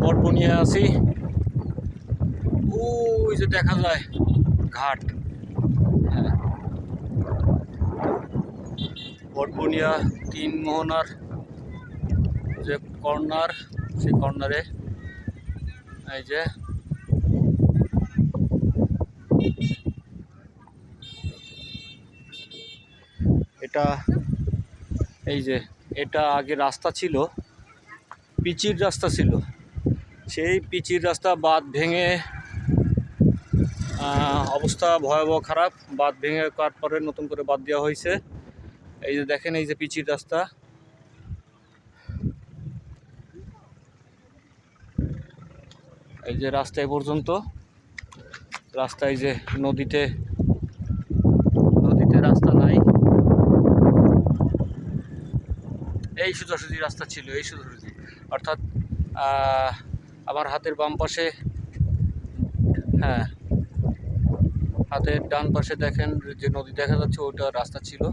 বরবনিয়া আছি। ওই যে দেখা যায় ঘাট, হ্যাঁ, বরবনিয়া 3 মোহনার যে কর্নার, সেই কর্নারে এই যে এটা, এই যে এটা আগে রাস্তা ছিল, পিচির রাস্তা ছিল। সেই পিচির রাস্তা বাঁধ ভেঙে অবস্থা ভয়াবহ খারাপ। বাঁধ ভেঙে তারপরে নতুন করে বাঁধ দেওয়া হয়েছে। এই যে দেখেন, এই যে পিচির রাস্তা, এই যে রাস্তা এ পর্যন্ত। রাস্তায় যে নদীতে রাস্তা নাই, এই সোজাসুজি রাস্তা ছিল, এই সোজাসুজি, অর্থাৎ আমার হাতের বাম পাশে, হ্যাঁ, হাতের ডান পাশে দেখেন যে নদী দেখা যাচ্ছে, ওটা রাস্তা ছিল।